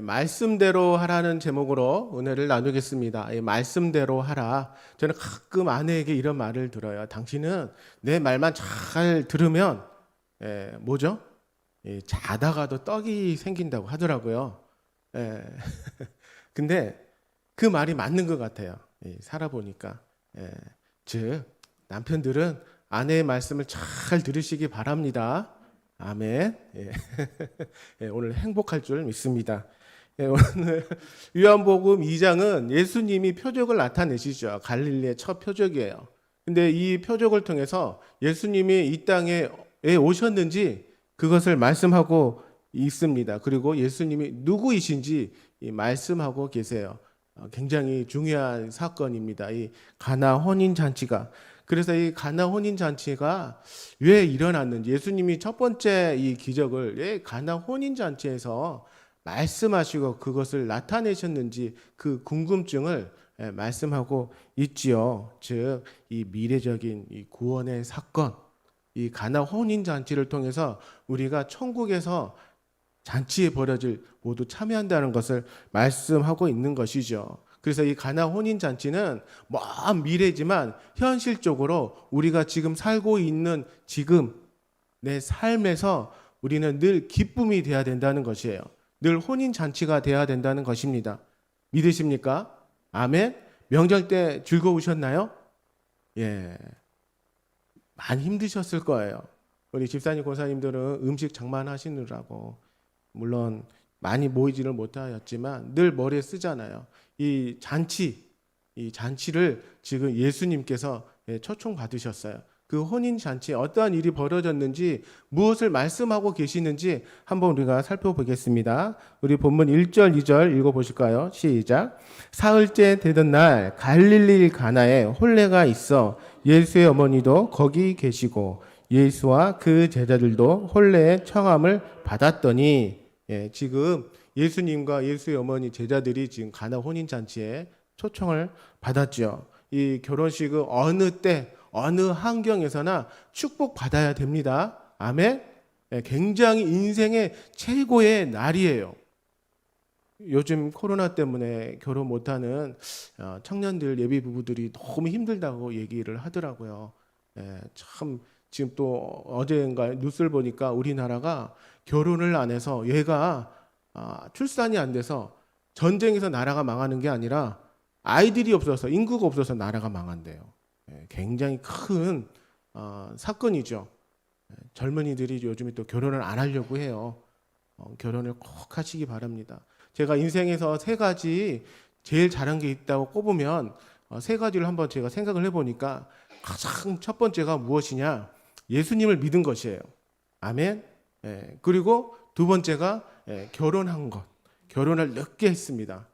말씀대로 하라는 제목으로 은혜를 나누겠습니다. 말씀대로 하라. 저는 가끔 아내에게 이런 말을 들어요. 당신은 내 말만 잘 들으면 뭐죠? 자다가도 떡이 생긴다고 하더라고요. 예, 근데 그 말이 맞는 것 같아요. 살아보니까. 즉 남편들은 아내의 말씀을 잘 들으시기 바랍니다. 아멘. 오늘 행복할 줄 믿습니다. 오늘 요한복음 2장은 예수님이 표적을 나타내시죠. 갈릴리의 첫 표적이에요. 근데 이 표적을 통해서 예수님이 이 땅에 왜 오셨는지 그것을 말씀하고 있습니다. 그리고 예수님이 누구이신지 말씀하고 계세요. 굉장히 중요한 사건입니다. 이 가나 혼인 잔치가. 그래서 이 가나 혼인 잔치가 왜 일어났는지, 예수님이 첫 번째 이 기적을 왜 가나 혼인 잔치에서 말씀하시고 그것을 나타내셨는지 그 궁금증을 말씀하고 있지요. 즉, 이 미래적인 이 구원의 사건, 이 가나 혼인 잔치를 통해서 우리가 천국에서 잔치에 벌어질 모두 참여한다는 것을 말씀하고 있는 것이죠. 그래서 이 가나 혼인 잔치는 먼 미래지만 현실적으로 우리가 지금 살고 있는 지금 내 삶에서 우리는 늘 기쁨이 돼야 된다는 것이에요. 늘 혼인 잔치가 돼야 된다는 것입니다. 믿으십니까? 아멘. 명절 때 즐거우셨나요? 예. 많이 힘드셨을 거예요. 우리 집사님, 권사님들은 음식 장만하시느라고 물론 많이 모이지를 못하였지만 늘 머리에 쓰잖아요. 이 잔치를 지금 예수님께서 초청 받으셨어요. 그 혼인 잔치에 어떠한 일이 벌어졌는지, 무엇을 말씀하고 계시는지 한번 우리가 살펴보겠습니다. 우리 본문 1절, 2절 읽어보실까요? 시작. 사흘째 되던 날 갈릴리 가나에 혼례가 있어 예수의 어머니도 거기 계시고 예수와 그 제자들도 혼례의 청함을 받았더니, 지금 예수님과 예수의 어머니 제자들이 지금 가나 혼인 잔치에 초청을 받았죠. 이 결혼식은 어느 때 어느 환경에서나 축복받아야 됩니다. 아멘. 굉장히 인생의 최고의 날이에요. 요즘 코로나 때문에 결혼 못하는 청년들, 예비 부부들이 너무 힘들다고 얘기를 하더라고요. 참 지금 또 어제인가 뉴스를 보니까 우리나라가 결혼을 안 해서 얘가 출산이 안 돼서 전쟁에서 나라가 망하는 게 아니라 아이들이 없어서, 인구가 없어서 나라가 망한대요. 굉장히 큰 사건이죠. 젊은이들이 요즘에 또 결혼을 안 하려고 해요. 결혼을 꼭 하시기 바랍니다. 제가 인생에서 세 가지 제일 잘한 게 있다고 꼽으면 세 가지를 한번 제가 생각을 해보니까 가장 첫 번째가 무엇이냐? 예수님을 믿은 것이에요. 아멘. 그리고 두 번째가 결혼한 것. 결혼을 늦게 했습니다.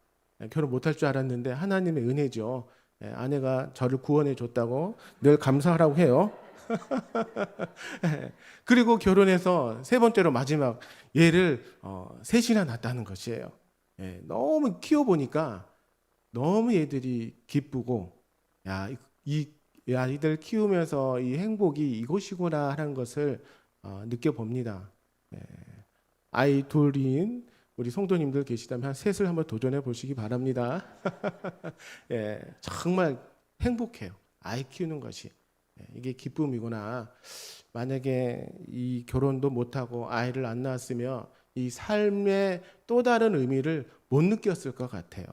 결혼 못할 줄 알았는데 하나님의 은혜죠. 아내가 저를 구원해 줬다고 늘 감사하라고 해요. 그리고 결혼해서 세 번째로 마지막 얘를 셋이나 낳았다는 것이에요. 너무 키워보니까 너무 얘들이 기쁘고, 이 아이들 키우면서 이 행복이 이곳이구나 하는 것을 느껴봅니다. 아이 둘인 우리 성도님들 계시다면 한 셋을 한번 도전해 보시기 바랍니다. 정말 행복해요. 아이 키우는 것이. 이게 기쁨이구나. 만약에 이 결혼도 못하고 아이를 안 낳았으면 이 삶의 또 다른 의미를 못 느꼈을 것 같아요.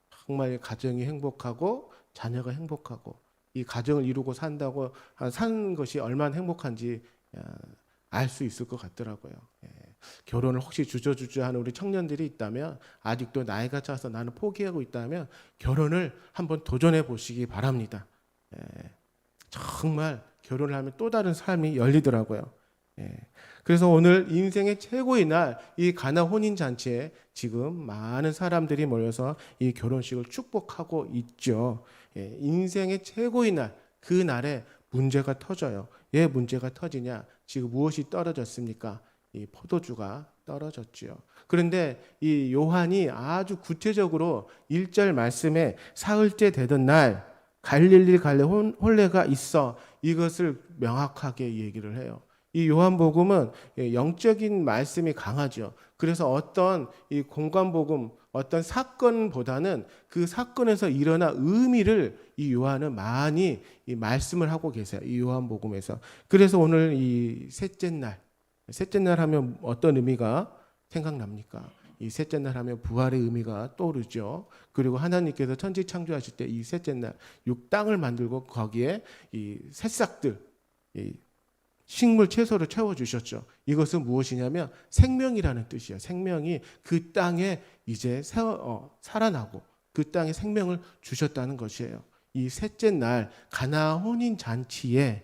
정말 가정이 행복하고 자녀가 행복하고 이 가정을 이루고 산다고 사는 것이 얼마나 행복한지 알 수 있을 것 같더라고요. 결혼을 혹시 주저하는 우리 청년들이 있다면, 아직도 나이가 차서 나는 포기하고 있다면 결혼을 한번 도전해 보시기 바랍니다. 정말 결혼을 하면 또 다른 삶이 열리더라고요. 그래서 오늘 인생의 최고의 날, 이 가나 혼인 잔치에 지금 많은 사람들이 모여서 이 결혼식을 축복하고 있죠. 인생의 최고의 날, 그 날에 문제가 터져요. 왜 문제가 터지냐? 지금 무엇이 떨어졌습니까? 이 포도주가 떨어졌죠. 그런데 이 요한이 아주 구체적으로 1절 말씀에 사흘째 되던 날 갈릴리 갈래 혼례가 있어, 이것을 명확하게 얘기를 해요. 이 요한복음은 영적인 말씀이 강하죠. 그래서 어떤 이 공관복음, 어떤 사건보다는 그 사건에서 일어난 의미를 이 요한은 많이 이 말씀을 하고 계세요. 이 요한복음에서. 그래서 오늘 이 셋째 날 하면 어떤 의미가 생각납니까? 이 셋째 날 하면 부활의 의미가 떠오르죠. 그리고 하나님께서 천지 창조하실 때 이 셋째 날 땅을 만들고 거기에 이 새싹들, 이 식물 채소를 채워 주셨죠. 이것은 무엇이냐면 생명이라는 뜻이에요. 생명이 그 땅에 이제 살아나고 그 땅에 생명을 주셨다는 것이에요. 이 셋째 날 가나 혼인 잔치에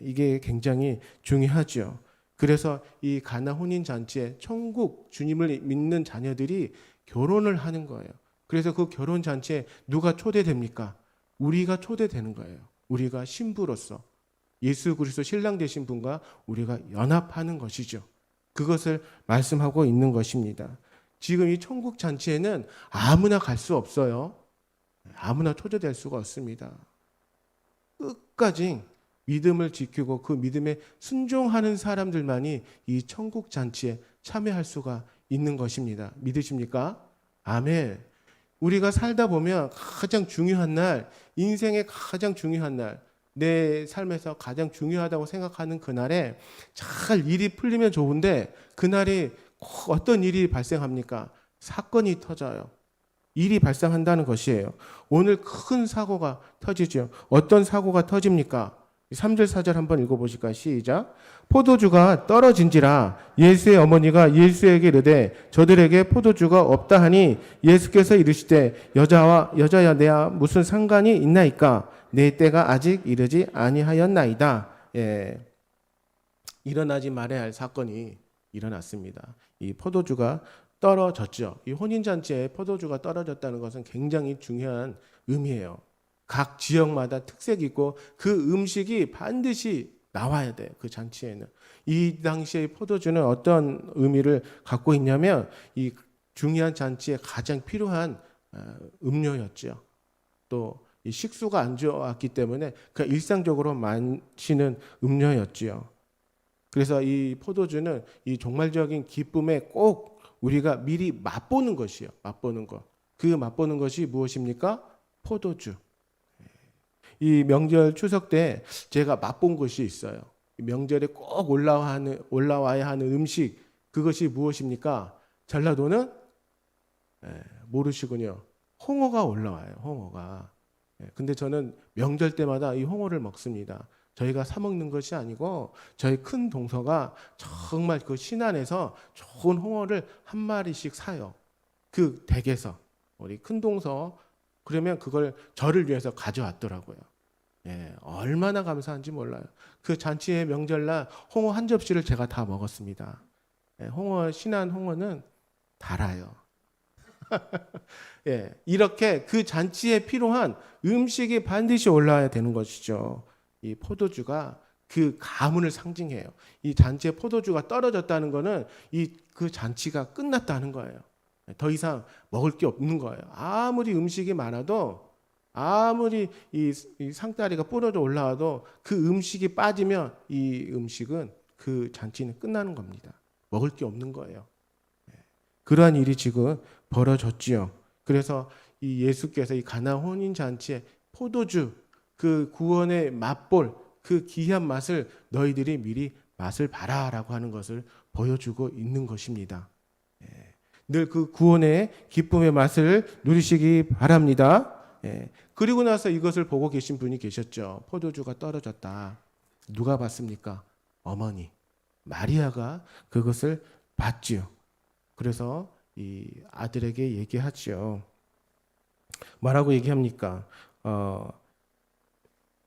이게 굉장히 중요하죠. 그래서 이 가나 혼인 잔치에 천국 주님을 믿는 자녀들이 결혼을 하는 거예요. 그래서 그 결혼 잔치에 누가 초대됩니까? 우리가 초대되는 거예요. 우리가 신부로서 예수 그리스도 신랑 되신 분과 우리가 연합하는 것이죠. 그것을 말씀하고 있는 것입니다. 지금 이 천국 잔치에는 아무나 갈 수 없어요. 아무나 초대될 수가 없습니다. 끝까지 믿음을 지키고 그 믿음에 순종하는 사람들만이 이 천국 잔치에 참여할 수가 있는 것입니다. 믿으십니까? 아멘. 우리가 살다 보면 가장 중요한 날, 인생의 가장 중요한 날, 내 삶에서 가장 중요하다고 생각하는 그날에 잘 일이 풀리면 좋은데 그날이 어떤 일이 발생합니까? 사건이 터져요. 일이 발생한다는 것이에요. 오늘 큰 사고가 터지죠. 어떤 사고가 터집니까? 3절 4절 한번 읽어보실까요? 시작. 포도주가 떨어진지라 예수의 어머니가 예수에게 이르되 저들에게 포도주가 없다 하니 예수께서 이르시되 여자야 내야 무슨 상관이 있나이까 내 때가 아직 이르지 아니하였나이다. 예. 일어나지 말아야 할 사건이 일어났습니다. 이 포도주가 떨어졌죠. 이 혼인잔치에 포도주가 떨어졌다는 것은 굉장히 중요한 의미예요. 각 지역마다 특색이 있고 그 음식이 반드시 나와야 돼요. 그 잔치에는. 이 당시의 포도주는 어떤 의미를 갖고 있냐면 이 중요한 잔치에 가장 필요한 음료였죠. 또 이 식수가 안 좋았기 때문에 그 일상적으로 마시는 음료였지요. 그래서 이 포도주는 이 종말적인 기쁨에 꼭 우리가 미리 맛보는 것이요. 맛보는 것. 그 맛보는 것이 무엇입니까? 포도주. 이 명절 추석 때 제가 맛본 것이 있어요. 명절에 꼭 올라와야 하는 음식. 그것이 무엇입니까? 전라도는 모르시군요. 홍어가 올라와요. 홍어가. 근데 저는 명절 때마다 이 홍어를 먹습니다. 저희가 사 먹는 것이 아니고 저희 큰 동서가 정말 그 신안에서 좋은 홍어를 한 마리씩 사요. 그 댁에서 우리 큰 동서 그러면 그걸 저를 위해서 가져왔더라고요. 얼마나 감사한지 몰라요. 그 잔치의 명절날 홍어 한 접시를 제가 다 먹었습니다. 신안 홍어는 달아요. 이렇게 그 잔치에 필요한 음식이 반드시 올라와야 되는 것이죠. 이 포도주가 그 가문을 상징해요. 이 잔치에 포도주가 떨어졌다는 것은 그 잔치가 끝났다는 거예요. 더 이상 먹을 게 없는 거예요. 아무리 음식이 많아도 아무리 이 상다리가 부러져 올라와도 그 음식이 빠지면 이 음식은 그 잔치는 끝나는 겁니다. 먹을 게 없는 거예요. 그러한 일이 지금 벌어졌지요. 그래서 이 예수께서 이 가나 혼인 잔치에 포도주 그 구원의 맛볼 그 귀한 맛을 너희들이 미리 맛을 봐라라고 하는 것을 보여주고 있는 것입니다. 늘 그 구원의 기쁨의 맛을 누리시기 바랍니다. 그리고 나서 이것을 보고 계신 분이 계셨죠. 포도주가 떨어졌다. 누가 봤습니까? 어머니 마리아가 그것을 봤지요. 그래서 이 아들에게 얘기하지요. 뭐라고 얘기합니까?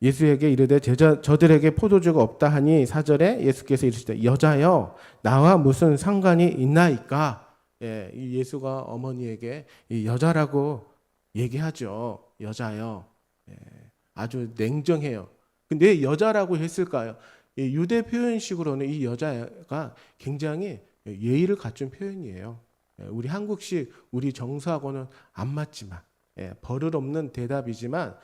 예수에게 이르되 저들에게 포도주가 없다 하니 4절에 예수께서 이르시되 여자여 나와 무슨 상관이 있나이까? 이 예수가 어머니에게 이 여자라고 얘기하죠. 여자여. 아주 냉정해요. 근데 여자라고 했을까요? 유대 표현식으로는 이 여자가 굉장히 예의를 갖춘 표현이에요. 우리 한국식 우리 정서하고는 안 맞지만 버릇 없는 대답이지만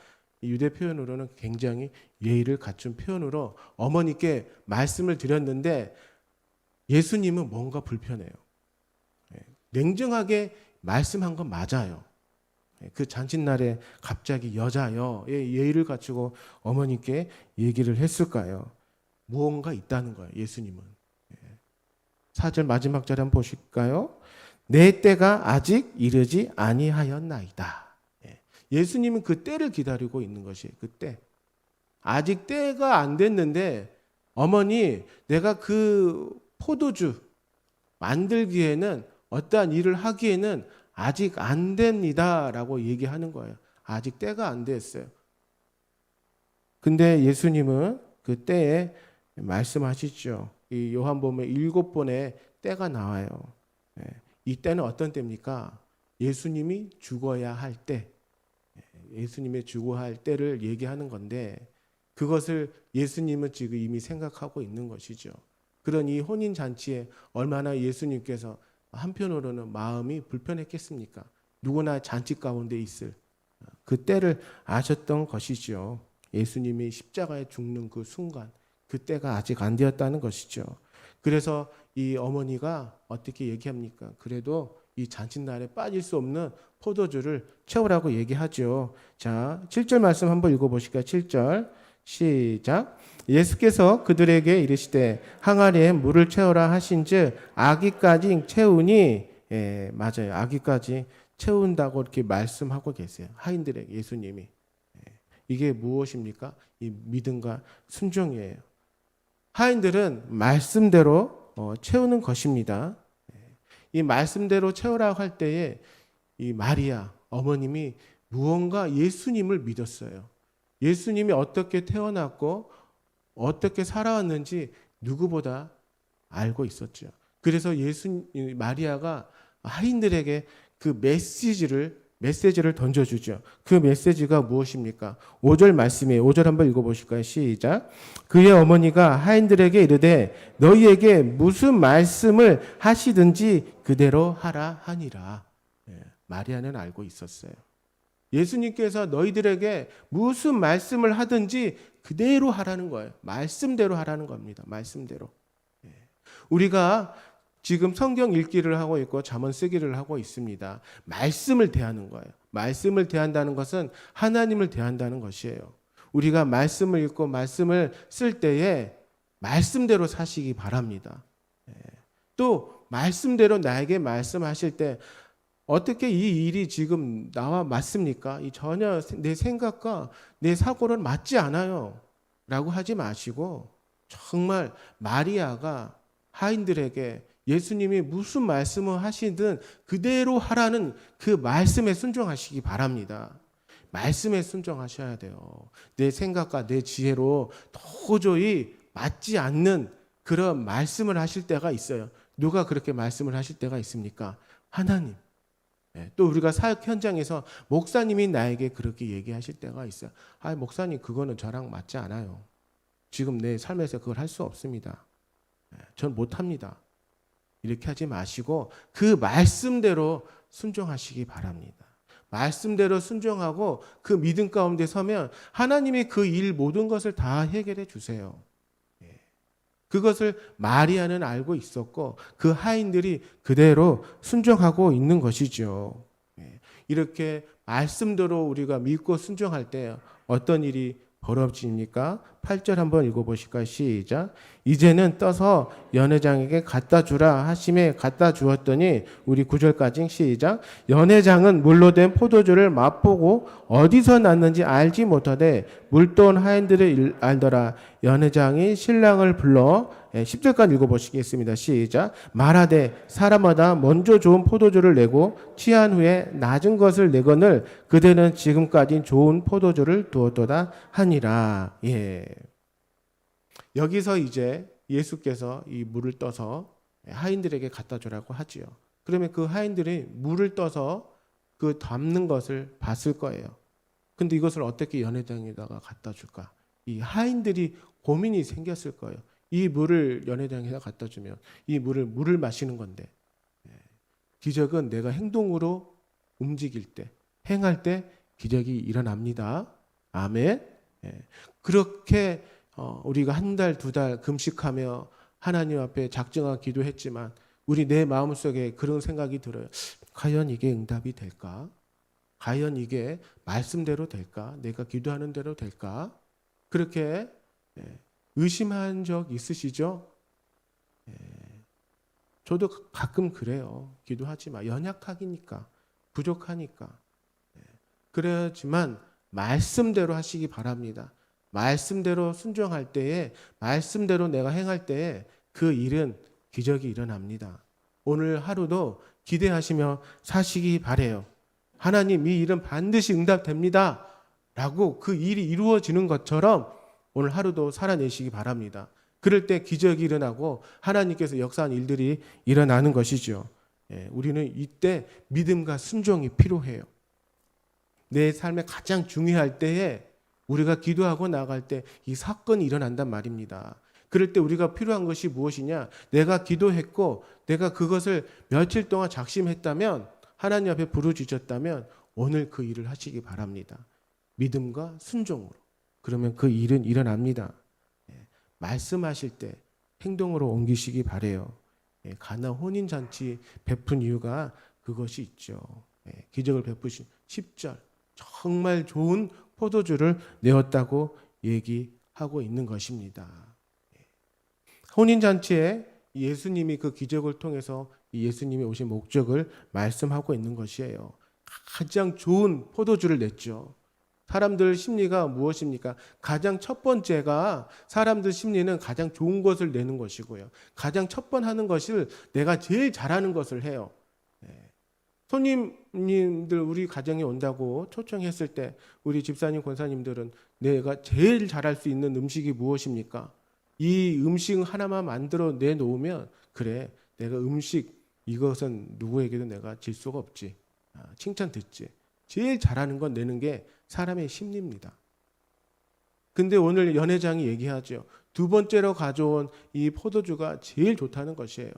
유대 표현으로는 굉장히 예의를 갖춘 표현으로 어머니께 말씀을 드렸는데 예수님은 뭔가 불편해요. 냉정하게 말씀한 건 맞아요. 그 잔칫날에 갑자기 여자여의 예의를 갖추고 어머니께 얘기를 했을까요? 무언가 있다는 거예요. 예수님은. 4절 마지막 절 한번 보실까요? 내 때가 아직 이르지 아니하였나이다. 예수님은 그 때를 기다리고 있는 것이에요. 그 때. 아직 때가 안 됐는데 어머니 내가 그 포도주 만들기에는 어떠한 일을 하기에는 아직 안 됩니다 라고 얘기하는 거예요. 아직 때가 안 됐어요. 근데 예수님은 그 때에 말씀하시죠. 이 요한복음에 7번의 때가 나와요. 이 때는 어떤 때입니까? 예수님이 죽어야 할 때, 예수님의 죽어야 할 때를 얘기하는 건데 그것을 예수님은 지금 이미 생각하고 있는 것이죠. 그런 이 혼인잔치에 얼마나 예수님께서 한편으로는 마음이 불편했겠습니까? 누구나 잔치 가운데 있을 그 때를 아셨던 것이죠. 예수님이 십자가에 죽는 그 순간, 그 때가 아직 안 되었다는 것이죠. 그래서 이 어머니가 어떻게 얘기합니까? 그래도 이 잔칫날에 빠질 수 없는 포도주를 채우라고 얘기하죠. 자, 7절 말씀 한번 읽어보실까요? 7절 시작. 예수께서 그들에게 이르시되 항아리에 물을 채우라 하신즉 아기까지 채우니, 맞아요. 아기까지 채운다고 이렇게 말씀하고 계세요. 하인들에게 예수님이. 이게 무엇입니까? 이 믿음과 순종이에요. 하인들은 말씀대로 채우는 것입니다. 이 말씀대로 채우라고 할 때에 이 마리아 어머님이 무언가 예수님을 믿었어요. 예수님이 어떻게 태어났고 어떻게 살아왔는지 누구보다 알고 있었죠. 그래서 마리아가 하인들에게 그 메시지를 던져주죠. 그 메시지가 무엇입니까? 5절 말씀이에요. 5절 한번 읽어보실까요? 시작. 그의 어머니가 하인들에게 이르되 너희에게 무슨 말씀을 하시든지 그대로 하라 하니라. 마리아는 알고 있었어요. 예수님께서 너희들에게 무슨 말씀을 하든지 그대로 하라는 거예요. 말씀대로 하라는 겁니다. 말씀대로. 우리가 지금 성경 읽기를 하고 있고 잠언 쓰기를 하고 있습니다. 말씀을 대하는 거예요. 말씀을 대한다는 것은 하나님을 대한다는 것이에요. 우리가 말씀을 읽고 말씀을 쓸 때에 말씀대로 사시기 바랍니다. 또 말씀대로 나에게 말씀하실 때 어떻게 이 일이 지금 나와 맞습니까? 이 전혀 내 생각과 내 사고는 맞지 않아요. 라고 하지 마시고 정말 마리아가 하인들에게 예수님이 무슨 말씀을 하시든 그대로 하라는 그 말씀에 순종하시기 바랍니다. 말씀에 순종하셔야 돼요. 내 생각과 내 지혜로 도저히 맞지 않는 그런 말씀을 하실 때가 있어요. 누가 그렇게 말씀을 하실 때가 있습니까? 하나님. 또 우리가 사역 현장에서 목사님이 나에게 그렇게 얘기하실 때가 있어요. 아, 목사님 그거는 저랑 맞지 않아요. 지금 내 삶에서 그걸 할 수 없습니다. 전 못합니다. 이렇게 하지 마시고 그 말씀대로 순종하시기 바랍니다. 말씀대로 순종하고 그 믿음 가운데 서면 하나님이 그 일 모든 것을 다 해결해 주세요. 그것을 마리아는 알고 있었고 그 하인들이 그대로 순종하고 있는 것이죠. 이렇게 말씀대로 우리가 믿고 순종할 때 어떤 일이 벌어집니까? 8절 한번 읽어보실까요? 시작. 이제는 떠서 연회장에게 갖다 주라 하심에 갖다 주었더니 우리 9절까지 시작. 연회장은 물로 된 포도주를 맛보고 어디서 났는지 알지 못하되 물돈 하인들을 알더라. 연회장이 신랑을 불러 10절까지 읽어보시겠습니다. 시작. 말하되 사람마다 먼저 좋은 포도주를 내고 취한 후에 낮은 것을 내거늘 그대는 지금까지 좋은 포도주를 두었도다 하니라. 여기서 이제 예수께서 이 물을 떠서 하인들에게 갖다 주라고 하지요. 그러면 그 하인들이 물을 떠서 그 담는 것을 봤을 거예요. 근데 이것을 어떻게 연회장에다가 갖다 줄까? 이 하인들이 고민이 생겼을 거예요. 이 물을 연회장에다 갖다 주면 이 물을 마시는 건데 기적은 내가 행동으로 움직일 때 행할 때 기적이 일어납니다. 아멘. 예. 그렇게 우리가 한 달, 두 달 금식하며 하나님 앞에 작정하고 기도했지만 우리 내 마음속에 그런 생각이 들어요. 과연 이게 응답이 될까? 과연 이게 말씀대로 될까? 내가 기도하는 대로 될까? 그렇게 의심한 적 있으시죠? 저도 가끔 그래요. 기도하지 마. 연약하니까, 부족하니까. 그렇지만 말씀대로 하시기 바랍니다. 말씀대로 순종할 때에, 말씀대로 내가 행할 때에 그 일은 기적이 일어납니다. 오늘 하루도 기대하시며 사시기 바래요. 하나님, 이 일은 반드시 응답됩니다. 라고 그 일이 이루어지는 것처럼 오늘 하루도 살아내시기 바랍니다. 그럴 때 기적이 일어나고 하나님께서 역사한 일들이 일어나는 것이죠. 우리는 이때 믿음과 순종이 필요해요. 내 삶에 가장 중요할 때에 우리가 기도하고 나갈 때 이 사건이 일어난단 말입니다. 그럴 때 우리가 필요한 것이 무엇이냐? 내가 기도했고 내가 그것을 며칠 동안 작심했다면, 하나님 앞에 부르짖었다면 오늘 그 일을 하시기 바랍니다. 믿음과 순종으로. 그러면 그 일은 일어납니다. 말씀하실 때 행동으로 옮기시기 바래요. 가나 혼인잔치 베푼 이유가 그것이 있죠. 기적을 베푸신 10절. 정말 좋은 포도주를 내었다고 얘기하고 있는 것입니다. 혼인잔치에 예수님이 그 기적을 통해서 예수님이 오신 목적을 말씀하고 있는 것이에요. 가장 좋은 포도주를 냈죠. 사람들 심리가 무엇입니까? 가장 첫 번째가, 사람들 심리는 가장 좋은 것을 내는 것이고요. 가장 첫 번 하는 것을 내가 제일 잘하는 것을 해요. 손님들 우리 가정에 온다고 초청했을 때 우리 집사님, 권사님들은 내가 제일 잘할 수 있는 음식이 무엇입니까? 이 음식 하나만 만들어 내놓으면, 그래, 내가 음식 이것은 누구에게도 내가 질 수가 없지. 칭찬 듣지. 제일 잘하는 건 내는 게 사람의 심리입니다. 근데 오늘 연회장이 얘기하죠. 두 번째로 가져온 이 포도주가 제일 좋다는 것이에요.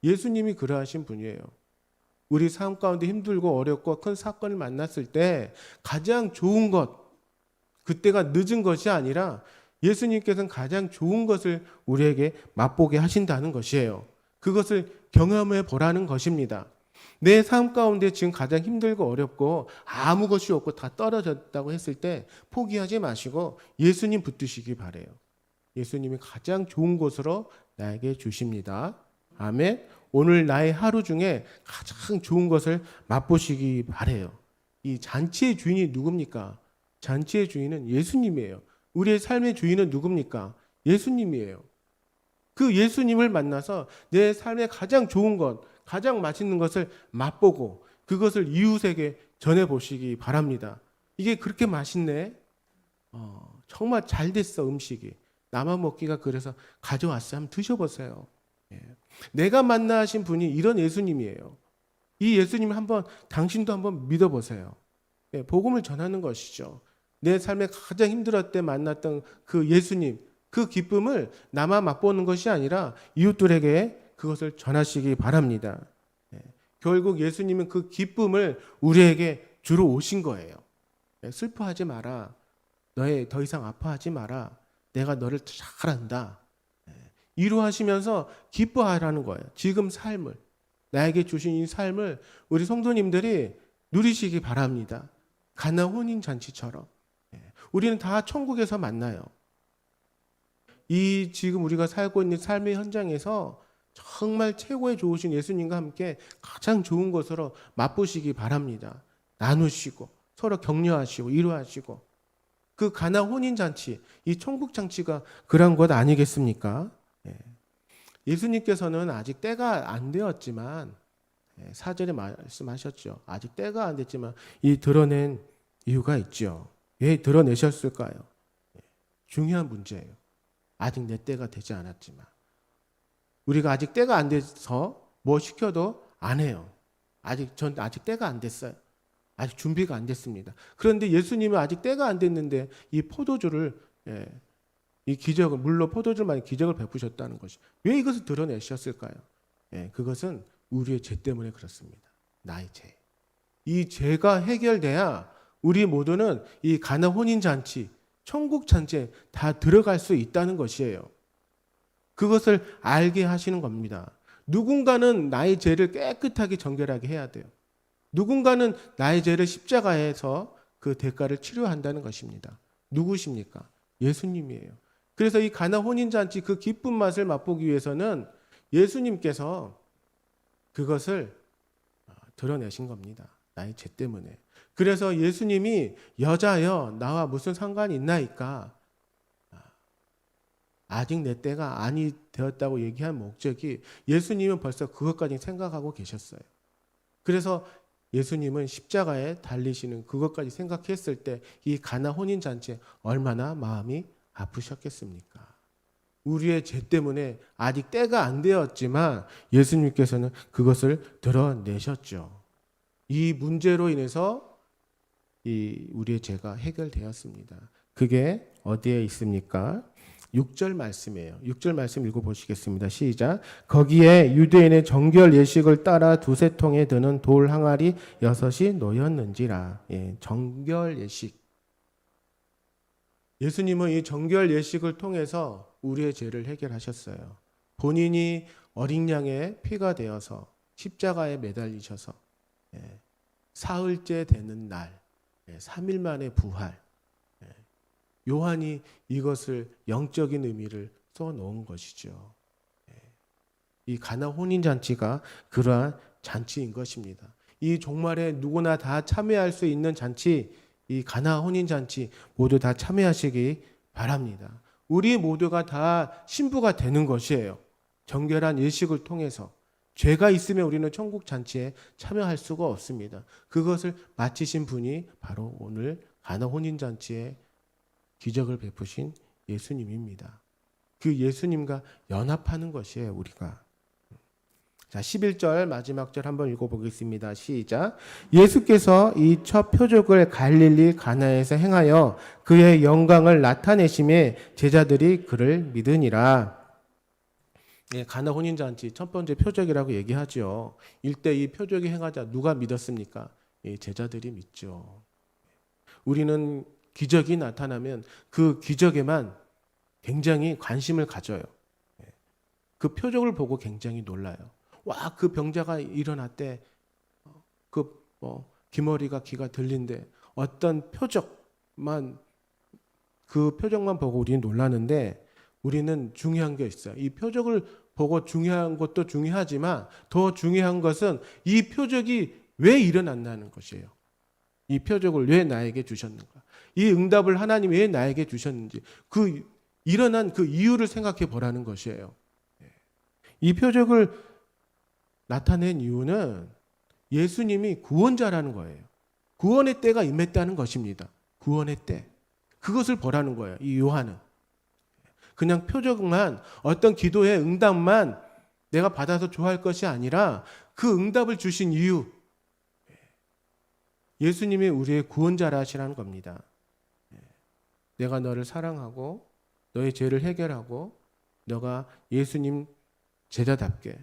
예수님이 그러하신 분이에요. 우리 삶 가운데 힘들고 어렵고 큰 사건을 만났을 때 가장 좋은 것, 그때가 늦은 것이 아니라 예수님께서는 가장 좋은 것을 우리에게 맛보게 하신다는 것이에요. 그것을 경험해 보라는 것입니다. 내 삶 가운데 지금 가장 힘들고 어렵고 아무 것이 없고 다 떨어졌다고 했을 때 포기하지 마시고 예수님 붙드시기 바래요. 예수님이 가장 좋은 것으로 나에게 주십니다. 아멘. 오늘 나의 하루 중에 가장 좋은 것을 맛보시기 바래요. 이 잔치의 주인이 누굽니까? 잔치의 주인은 예수님이에요. 우리의 삶의 주인은 누굽니까? 예수님이에요. 그 예수님을 만나서 내 삶의 가장 좋은 것, 가장 맛있는 것을 맛보고 그것을 이웃에게 전해보시기 바랍니다. 이게 그렇게 맛있네? 정말 잘 됐어, 음식이. 나만 먹기가 그래서 가져왔어요. 한번 드셔보세요. 내가 만나신 분이 이런 예수님이에요. 이 예수님 한번, 당신도 한번 믿어보세요. 복음을 전하는 것이죠. 내 삶에 가장 힘들었을 때 만났던 그 예수님, 그 기쁨을 나만 맛보는 것이 아니라 이웃들에게 그것을 전하시기 바랍니다. 결국 예수님은 그 기쁨을 우리에게 주러 오신 거예요. 슬퍼하지 마라. 너의 더 이상 아파하지 마라. 내가 너를 잘한다. 위로하시면서 기뻐하라는 거예요. 지금 삶을, 나에게 주신 이 삶을 우리 성도님들이 누리시기 바랍니다. 가나 혼인잔치처럼. 우리는 다 천국에서 만나요. 이 지금 우리가 살고 있는 삶의 현장에서 정말 최고의 좋으신 예수님과 함께 가장 좋은 것으로 맛보시기 바랍니다. 나누시고 서로 격려하시고 위로하시고. 그 가나 혼인잔치, 이 천국잔치가 그런 것 아니겠습니까? 예수님께서는 아직 때가 안 되었지만, 4절에 말씀하셨죠. 아직 때가 안 됐지만 이 드러낸 이유가 있죠. 왜 드러내셨을까요? 중요한 문제예요. 아직 내 때가 되지 않았지만. 우리가 아직 때가 안 돼서 뭐 시켜도 안 해요. 전 아직 때가 안 됐어요. 아직 준비가 안 됐습니다. 그런데 예수님은 아직 때가 안 됐는데 이 포도주를, 이 기적을, 물로 포도주만 기적을 베푸셨다는 것이, 왜 이것을 드러내셨을까요? 그것은 우리의 죄 때문에 그렇습니다. 나의 죄. 이 죄가 해결돼야 우리 모두는 이 가나 혼인 잔치, 천국 잔치에 다 들어갈 수 있다는 것이에요. 그것을 알게 하시는 겁니다. 누군가는 나의 죄를 깨끗하게 정결하게 해야 돼요. 누군가는 나의 죄를 십자가에서 그 대가를 치료한다는 것입니다. 누구십니까? 예수님이에요. 그래서 이 가나 혼인 잔치 그 기쁜 맛을 맛보기 위해서는 예수님께서 그것을 드러내신 겁니다. 나의 죄 때문에. 그래서 예수님이 여자여 나와 무슨 상관이 있나이까? 아직 내 때가 아니 되었다고 얘기한 목적이 예수님은 벌써 그것까지 생각하고 계셨어요. 그래서 예수님은 십자가에 달리시는 그것까지 생각했을 때 이 가나 혼인 잔치에 얼마나 마음이 아프셨겠습니까? 우리의 죄 때문에 아직 때가 안 되었지만 예수님께서는 그것을 드러내셨죠. 이 문제로 인해서 이 우리의 죄가 해결되었습니다. 그게 어디에 있습니까? 6절 말씀이에요. 6절 말씀 읽어보시겠습니다. 시작. 거기에 유대인의 정결 예식을 따라 두세 통에 드는 돌 항아리 6이 놓였는지라. 예, 정결 예식. 예수님은 이 정결 예식을 통해서 우리의 죄를 해결하셨어요. 본인이 어린 양의 피가 되어서 십자가에 매달리셔서 사흘째 되는 날, 3일 만에 부활. 요한이 이것을 영적인 의미를 써놓은 것이죠. 이 가나 혼인 잔치가 그러한 잔치인 것입니다. 이 종말에 누구나 다 참여할 수 있는 잔치, 이 가나 혼인 잔치 모두 다 참여하시기 바랍니다. 우리 모두가 다 신부가 되는 것이에요. 정결한 예식을 통해서. 죄가 있으면 우리는 천국 잔치에 참여할 수가 없습니다. 그것을 마치신 분이 바로 오늘 가나 혼인 잔치에 기적을 베푸신 예수님입니다. 그 예수님과 연합하는 것이에요, 우리가. 자, 11절 마지막 절 한번 읽어보겠습니다. 시작. 예수께서 이 첫 표적을 갈릴리 가나에서 행하여 그의 영광을 나타내심에 제자들이 그를 믿으니라. 예, 가나 혼인잔치 첫 번째 표적이라고 얘기하죠. 일대 이 표적이 행하자 누가 믿었습니까? 예, 제자들이 믿죠. 우리는 기적이 나타나면 그 기적에만 굉장히 관심을 가져요. 그 표적을 보고 굉장히 놀라요. 와, 그 병자가 일어났대. 귀머리가 귀가 들린대. 어떤 표적만 그 표적만 보고 우리는 놀라는데 우리는 중요한 게 있어요. 이 표적을 보고 중요한 것도 중요하지만 더 중요한 것은 이 표적이 왜 일어났다는 것이에요. 이 표적을 왜 나에게 주셨는가? 이 응답을 하나님이 왜 나에게 주셨는지 그 일어난 그 이유를 생각해 보라는 것이에요. 이 표적을 나타낸 이유는 예수님이 구원자라는 거예요. 구원의 때가 임했다는 것입니다. 구원의 때. 그것을 보라는 거예요. 이 요한은. 그냥 표적만 어떤 기도의 응답만 내가 받아서 좋아할 것이 아니라 그 응답을 주신 이유. 예수님이 우리의 구원자라 하시라는 겁니다. 내가 너를 사랑하고 너의 죄를 해결하고 너가 예수님 제자답게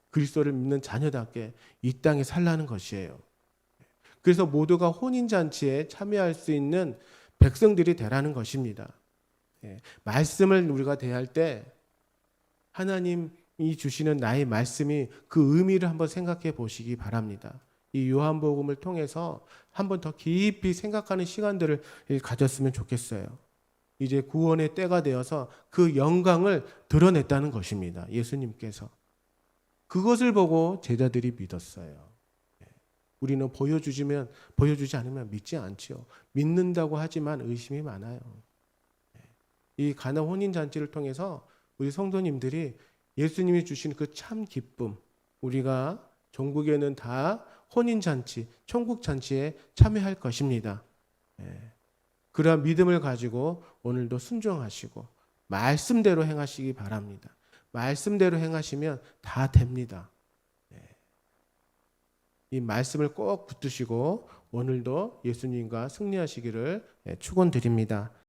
그리스도를 믿는 자녀답게 이 땅에 살라는 것이에요. 그래서 모두가 혼인잔치에 참여할 수 있는 백성들이 되라는 것입니다. 말씀을 우리가 대할 때 하나님이 주시는 나의 말씀이 그 의미를 한번 생각해 보시기 바랍니다. 이 요한복음을 통해서 한번 더 깊이 생각하는 시간들을 가졌으면 좋겠어요. 이제 구원의 때가 되어서 그 영광을 드러냈다는 것입니다. 예수님께서. 그것을 보고 제자들이 믿었어요. 우리는 보여주지 않으면 믿지 않지요. 믿는다고 하지만 의심이 많아요. 이 가나 혼인 잔치를 통해서 우리 성도님들이 예수님이 주신 그 참 기쁨, 우리가 종국에는 다 혼인 잔치, 천국 잔치에 참여할 것입니다. 그러한 믿음을 가지고 오늘도 순종하시고 말씀대로 행하시기 바랍니다. 말씀대로 행하시면 다 됩니다. 이 말씀을 꼭 붙드시고 오늘도 예수님과 승리하시기를 축원드립니다.